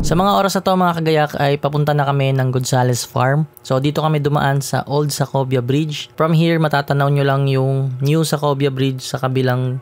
Sa mga oras na to mga kagayak ay papunta na kami ng Gonzales Farm. So dito kami dumaan sa Old Sacobia Bridge. From here matatanaw nyo lang yung New Sacobia Bridge sa kabilang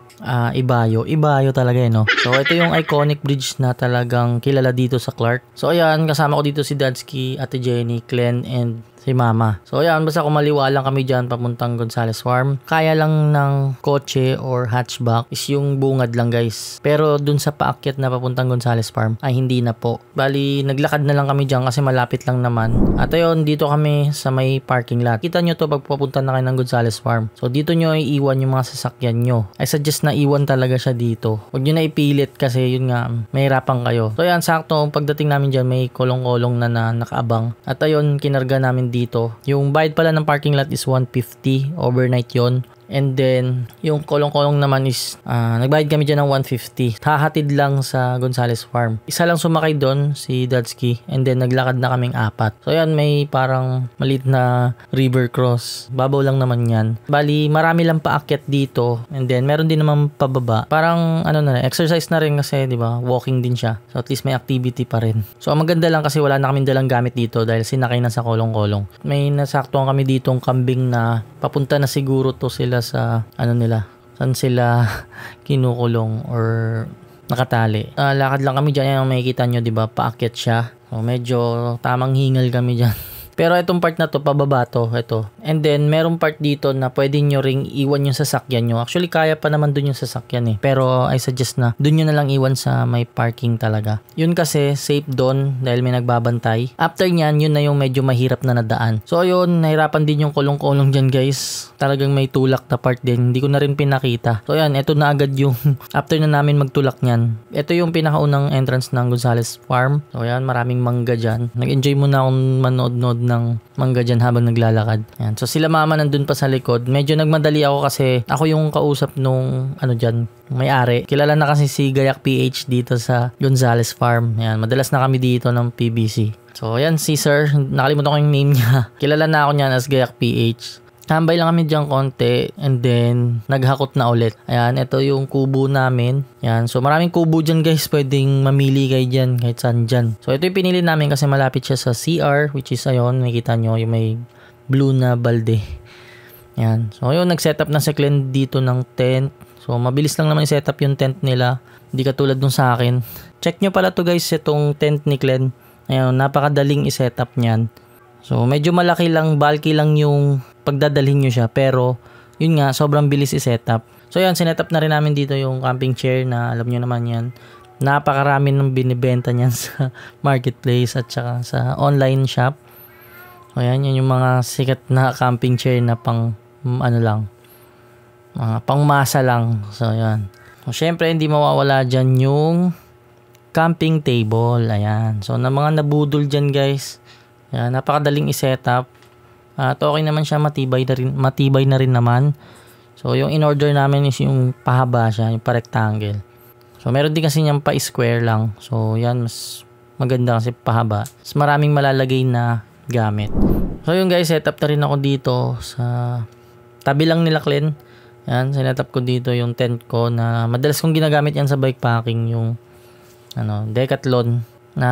Ibayo. Ibayo talaga no. So ito yung iconic bridge na talagang kilala dito sa Clark. So ayan, kasama ko dito si Dadsky, Ate Jenny, Glenn, and si Mama. So ayan, basta kumaliwa lang kami dyan papuntang Gonzales Farm. Kaya lang ng kotse or hatchback is yung bungad lang guys. Pero dun sa paakyat na papuntang Gonzales Farm ay hindi na po. Bali, naglakad na lang kami dyan kasi malapit lang naman. At ayun, dito kami sa may parking lot. Kita nyo to pag papunta na kayo ng Gonzales Farm. So dito nyo iiwan yung mga sasakyan nyo. I suggest na iwan talaga siya dito. Huwag nyo na ipilit kasi yun nga, mahirapan kayo. So ayan, sakto, pagdating namin dyan may kolong-kolong na nakaabang. At ayun, kinarga namin dito. Yung bayad pala ng parking lot is 150 overnight yon. And then, yung kolong-kolong naman is, nagbayad kami dyan ng 150. Hahatid lang sa Gonzales Farm. Isa lang sumakay doon, si Dadsky. And then, naglakad na kaming 4. So, yan, may parang maliit na river cross. Babaw lang naman yan. Bali, marami lang paakyat dito. And then, meron din naman pababa. Parang, exercise na rin kasi, di ba? Walking din siya. So, at least may activity pa rin. So, ang maganda lang kasi wala na kaming dalang gamit dito dahil sinakay na sa kolong-kolong. May nasaktuhan kami ditong kambing na papunta na siguro to sila sa saan sila kinukulong or nakatali. Lakad lang kami dyan, yung makikita nyo, diba, paakyat siya. So, medyo tamang hingal kami dyan. Pero itong part na to, pababa to, ito. And then, merong part dito na pwede nyo ring iwan yung sasakyan nyo. Actually, kaya pa naman dun yung sasakyan eh. Pero, I suggest na dun nyo na lang iwan sa may parking talaga. Yun kasi, safe dun dahil may nagbabantay. After nyan, yun na yung medyo mahirap na nadaan. So, ayun, nahirapan din yung kulong-kulong dyan guys. Talagang may tulak na part din. Hindi ko na rin pinakita. So, ayan, ito na agad yung after na namin magtulak nyan. Ito yung pinakaunang entrance ng Gonzales Farm. So, ayan, maraming mangga dyan. Nag-enjoy muna akong manood-nood ng mangga dyan habang naglalakad. Ayan. So sila Mama nandun pa sa likod. Medyo nagmadali ako kasi ako yung kausap nung dyan, may-ari. Kilala na kasi si Gayak PH dito sa Gonzales Farm. Ayan. Madalas na kami dito ng PBC. So ayan si Sir, nakalimutan ko yung name niya. Kilala na ako niyan as Gayak PH. Tambay lang kami dyan konti and then naghakot na ulit. Ayan, ito yung kubo namin. Ayan, so maraming kubo dyan guys. Pwedeng mamili kayo dyan kahit saan dyan. So ito yung pinili namin kasi malapit siya sa CR, which is ayun, makikita nyo yung may blue na balde. Ayan, so ayun, nag-setup na si Glenn dito ng tent. So mabilis lang naman i-setup yung tent nila. Hindi katulad nung sa akin. Check nyo pala to guys, itong tent ni Glenn. Ayan, napakadaling i-setup nyan. So medyo malaki lang, bulky lang yung pagdadalhin nyo siya, pero yun nga, sobrang bilis i-setup. So yan, sinetup na rin namin dito yung camping chair na alam nyo naman yan. Napakarami ng binibenta niyan sa marketplace at saka sa online shop. So yan, yun yung mga sikat na camping chair na pang pangmasa lang. So yan. So syempre hindi mawawala dyan yung camping table. Ayan. So na mga nabudol dyan guys. Ayan, napakadaling i-setup. At okay naman siya, matibay na rin naman. So yung in-order namin is yung pahaba siya, yung pa-rectangle. So meron din kasi niyang pa-square lang. So yan, mas maganda kasi pahaba. Mas maraming malalagay na gamit. So yun guys, setup na rin ako dito sa tabi lang nila Glenn. Yan, sinetup ko dito yung tent ko na madalas kong ginagamit yan sa bikepacking, yung Decathlon na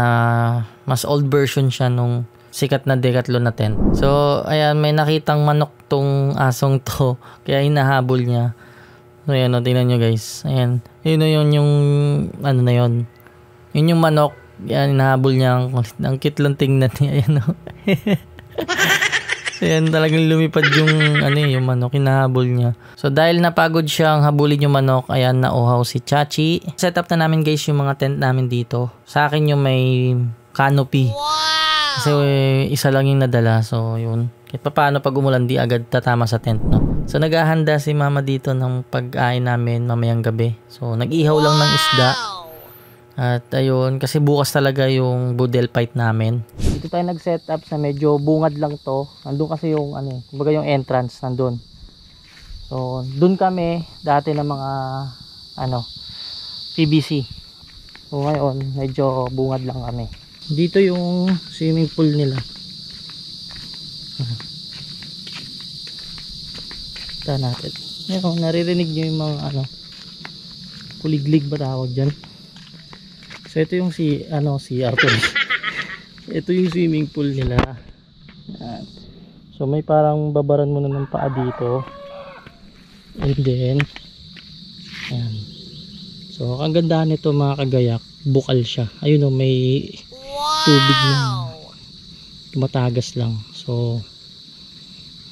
mas old version siya nung sikat na Decathlon na tent. So, ayan, may nakitang manok tong asong to. Kaya hinahabol niya. So, ayan, tingnan nyo guys. Ayan. Yun yung, na yun. Yun yung manok. Ayan, hinahabol niya. Ang cute lang tingnan niya. Ayan, So, ayan, talagang lumipad yung, yung manok. Hinahabol niya. So, dahil napagod siyang habulin yung manok, ayan, nauhaw si Chachi. Set up na namin guys yung mga tent namin dito. Sa akin yung may canopy. Wow! Kasi isa lang yung nadala. So, yun. Kahit paano pag umulan, di agad tatama sa tent, no? So, naghahanda si Mama dito ng pag-ain namin mamayang gabi. So, nag-ihaw lang ng isda. At, ayun. Kasi bukas talaga yung budel fight namin. Dito tayo nag-set up sa medyo bungad lang to. Nandun kasi yung, kumbaga yung entrance, nandun. So, dun kami dati ng mga, PVC. So, ngayon, medyo bungad lang kami. Dito yung swimming pool nila. Ito natin. Naririnig nyo yung mga kuliglig ba tawag dyan? So ito yung si Arthur. Ito yung swimming pool nila. Yan. So may parang babaran mo na ng paa dito. And then yan. So ang ganda nito mga kagayak, bukal siya. Ayun oh, may tubig na tumatagas lang. So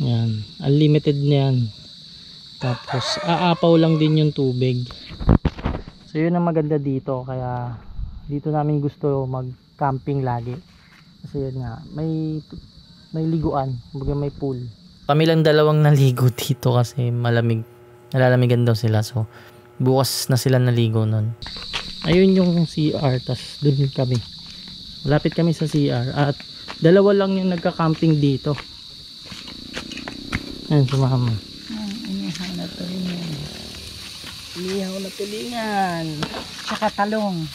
yan, unlimited na yan. Tapos aapaw lang din yung tubig. So yun ang maganda dito, kaya dito namin gusto mag camping lagi. Kasi yun nga, may liguan, kumbaga may pool. Kami lang dalawang naligo dito kasi malamig. Nalalamigan daw sila, so bukas na sila naligo nun. Ayun yung CR, tas dun kami. Malapit kami sa CR at dalawa lang yung nagka-camping dito. Ayun, sumama. Inihaw na tulingan. Inihaw na tulingan. Tsaka talong.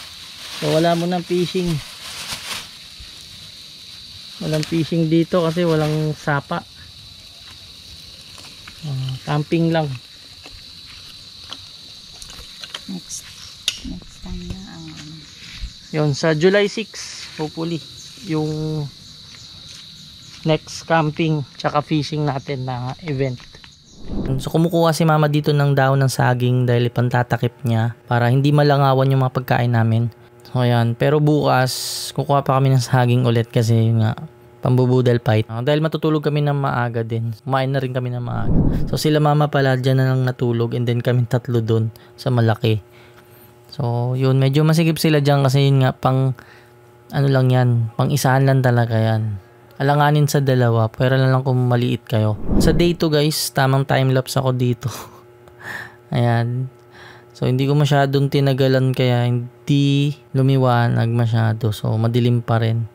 So wala mo ng fishing. Walang fishing dito kasi walang sapa. Camping lang. Next time na ang Yun, sa July 6 hopefully yung next camping tsaka fishing natin na event. So kumukuha si mama dito ng dahon ng saging dahil ipantatakip niya para hindi malangawan yung mga pagkain namin. So ayan, pero bukas kukuha pa kami ng saging ulit kasi yun nga, pambubudal fight. Dahil matutulog kami ng maaga din. Kumain na rin kami ng maaga. So sila mama pala dyan na lang natulog and then kami tatlo dun sa malaki. So yun, medyo masigip sila dyan kasi yun nga pang ano lang yan, pang isahan lang talaga yan. Alanganin sa dalawa, pero na lang kung maliit kayo. Sa day 2 guys, tamang time-lapse ako dito. Ayan. So hindi ko masyadong tinagalan kaya hindi lumiwanag masyado. So madilim pa rin.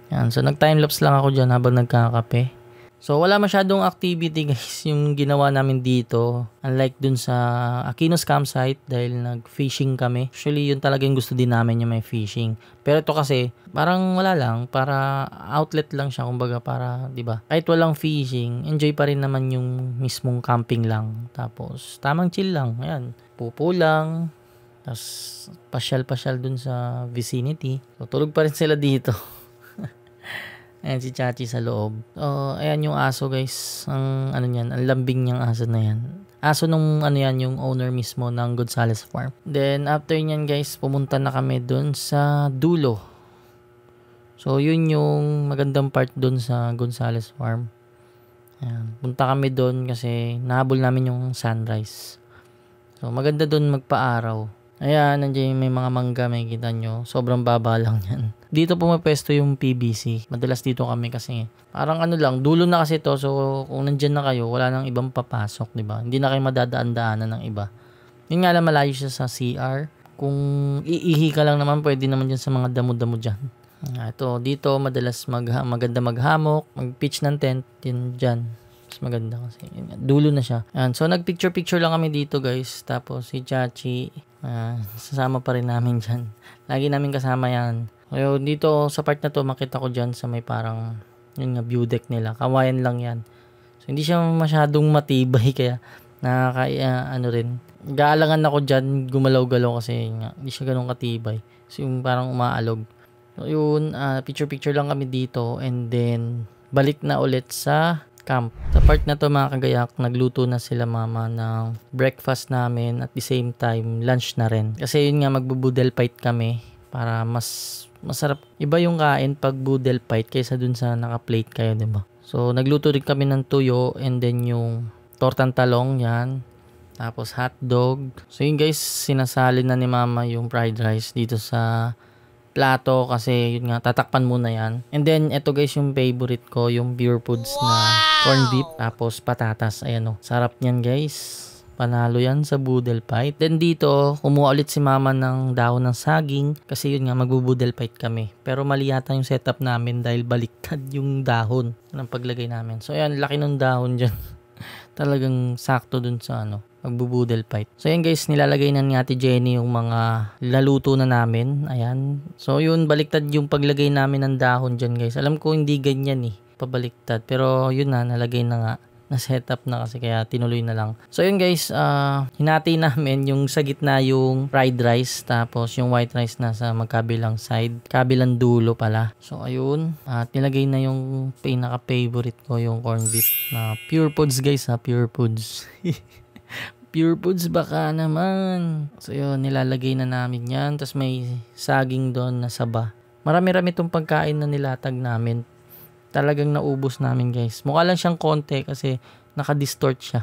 Ayan. So nag-time-lapse lang ako dyan habang nagkakape. So wala masyadong activity guys yung ginawa namin dito. Unlike dun sa Aquinos campsite dahil nag-fishing kami. Actually yun talaga yung gusto din namin yung may fishing. Pero ito kasi parang wala lang, para outlet lang siya kumbaga, para 'di ba? Kahit walang fishing, enjoy pa rin naman yung mismong camping lang. Tapos tamang chill lang. Ayan, pupo lang. Tapos pasyal-pasyal dun sa vicinity. So tulog pa rin sila dito. Ayan si Chachi sa loob. Ayan yung aso guys. Ang ano niyan, ang lambing niyang aso na yan. Aso nung ano yan, yung owner mismo ng Gonzales Farm. Then after niyan guys, pumunta na kami dun sa dulo. So yun yung magandang part dun sa Gonzales Farm. Ayan, punta kami dun kasi nahabol namin yung sunrise. So maganda dun magpa-araw. Ayan, nandiyan may mga mangga, may kita nyo. Sobrang baba lang yan. Dito pumapwesto yung PBC. Madalas dito kami kasi parang ano lang, dulo na kasi to. So kung nandyan na kayo, wala nang ibang papasok, di ba? Hindi na kayo madadaan-daanan ng iba. Yun nga lang, malayo siya sa CR. Kung iihi ka lang naman, pwede naman dyan sa mga damo-damo dyan. Ito, dito madalas maganda maghamok, mag-pitch ng tent, din dyan. Mas maganda kasi. Dulo na siya. Ayan, so nag-picture-picture lang kami dito guys. Tapos si Chachi, sasama pa rin namin dyan. Lagi namin kasama yan. So, dito sa part na to, makita ko dyan sa may parang yun nga, view deck nila. Kawayan lang yan. So hindi siya masyadong matibay kaya ano rin. Gaalangan ako dyan, gumalaw-galaw kasi nga, hindi siya ganun katibay. So yung parang umaalog. So yun, picture-picture lang kami dito and then balik na ulit sa camp. Sa part na to mga kagayak, nagluto na sila mama ng breakfast namin at the same time lunch na rin. Kasi yun nga, magbubudel fight kami para mas masarap. Iba yung kain pag budel fight kaysa dun sa naka-plate kayo, diba? So nagluto rin kami ng tuyo and then yung tortang talong yan. Tapos hotdog. So yun guys, sinasali na ni mama yung fried rice dito sa plato kasi yun nga, tatakpan muna yan. And then ito guys yung favorite ko, yung Pure Foods na corned beef tapos patatas. Ayan o, sarap niyan guys. Panalo yan sa budel fight. Then dito, kumuha ulit si mama ng dahon ng saging kasi yun nga, magbubudel fight kami. Pero mali yata yung setup namin dahil baliktad yung dahon ng paglagay namin. So ayan, laki ng dahon dyan. Talagang sakto dun sa magbubudel fight. So ayan guys, nilalagay na ni Ate Jenny yung mga laluto na namin. Ayan. So yun, baliktad yung paglagay namin ng dahon dyan guys. Alam ko hindi ganyan pabaliktad. Pero yun na, nalagay na nga. na setup na kasi kaya tinuloy na lang. So yun guys, hinati namin yung sa gitna yung fried rice tapos yung white rice nasa magkabilang side, kabilang dulo pala. So ayun, at nilagay na yung pinaka-favorite ko, yung corned beef na Pure Foods guys ha, Pure Foods. Pure Foods baka naman. So yun, nilalagay na namin yan. Tapos may saging doon na saba. Marami-rami itong pagkain na nilatag namin. Talagang naubos namin guys. Mukha lang siyang konti kasi naka-distort siya.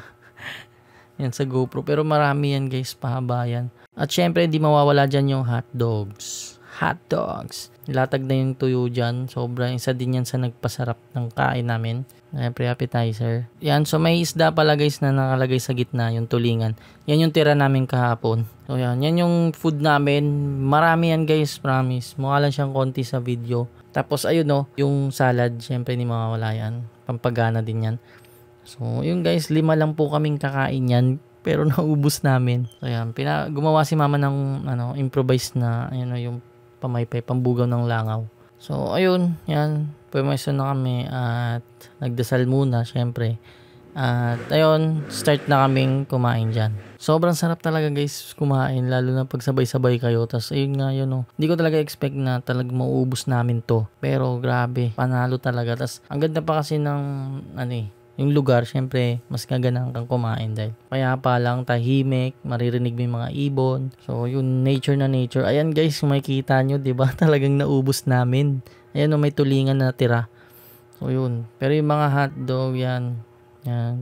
Yan sa GoPro. Pero marami yan guys, pahaba yan. At syempre, hindi mawawala dyan yung hot dogs. Hot dogs. Nilatag na yung tuyo dyan. Sobra. Isa din yan sa nagpasarap ng kain namin. Pre-appetizer. Yan. So may isda pala guys na nakalagay sa gitna. Yung tulingan. Yan yung tira namin kahapon. So yan. Yan yung food namin. Marami yan guys. Promise. Mukha lang siyang konti sa video. Tapos ayun no. Yung salad. Syempre hindi mawawala yan. Pampagana din yan. So yun guys. 5 lang po kaming kakain yan. Pero naubos namin. So yan. Gumawa si mama ng improvise na yung pamaypay. Pambugaw ng langaw. So ayun. Yan. Pumesto na kami at nagdasal muna syempre. At ayun, start na kaming kumain dyan. Sobrang sarap talaga guys kumain, lalo na pag sabay-sabay kayo. Tapos ayun nga yun hindi ko talaga expect na talagang mauubos namin to. Pero grabe, panalo talaga. Tapos ang ganda pa kasi ng yung lugar, syempre mas gaganahan kang kumain dahil kaya pa lang tahimik, maririnig mo yung mga ibon. So yun, nature na nature. Ayan guys, kung makikita nyo, diba? Talagang naubos namin. Ayan may tulingan na tira. So yun. Pero yung mga hotdog yan.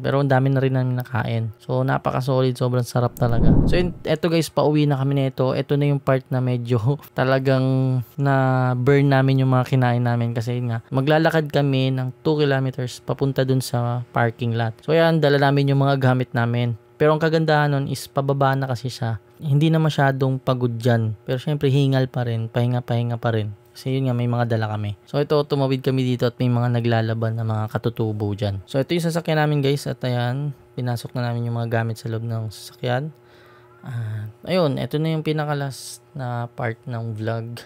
Pero ang dami na rin namin nakain. So napaka-solid. Sobrang sarap talaga. So yun, eto guys, pauwi na kami nito. Eto na yung part na medyo talagang na burn namin yung mga kinain namin. Kasi yun nga, maglalakad kami ng 2 kilometers papunta dun sa parking lot. So yan, dala namin yung mga gamit namin. Pero ang kagandahan nun is pababa na kasi siya. Hindi na masyadong pagod dyan. Pero syempre hingal pa rin. Pahinga-pahinga pa rin. Kasi yun nga, may mga dala kami. So ito, tumawid kami dito at may mga naglalaban na mga katutubo dyan. So ito yung sasakyan namin guys. At ayan, pinasok na namin yung mga gamit sa loob ng sasakyan. Ayun, ito na yung pinaka-last na part ng vlog.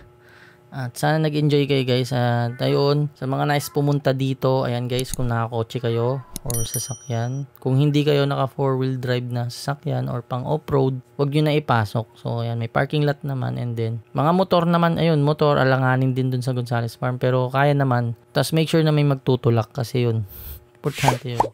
At sana nag-enjoy kayo guys. At ayun, sa mga nice pumunta dito, ayan guys, kung nakakotse kayo or sasakyan. Kung hindi kayo naka 4-wheel drive na sasakyan or pang off-road, wag nyo na ipasok. So ayan, may parking lot naman, and then mga motor naman, ayun, motor alanganin din dun sa Gonzales Farm, pero kaya naman. Tapos make sure na may magtutulak kasi yun, importante yun.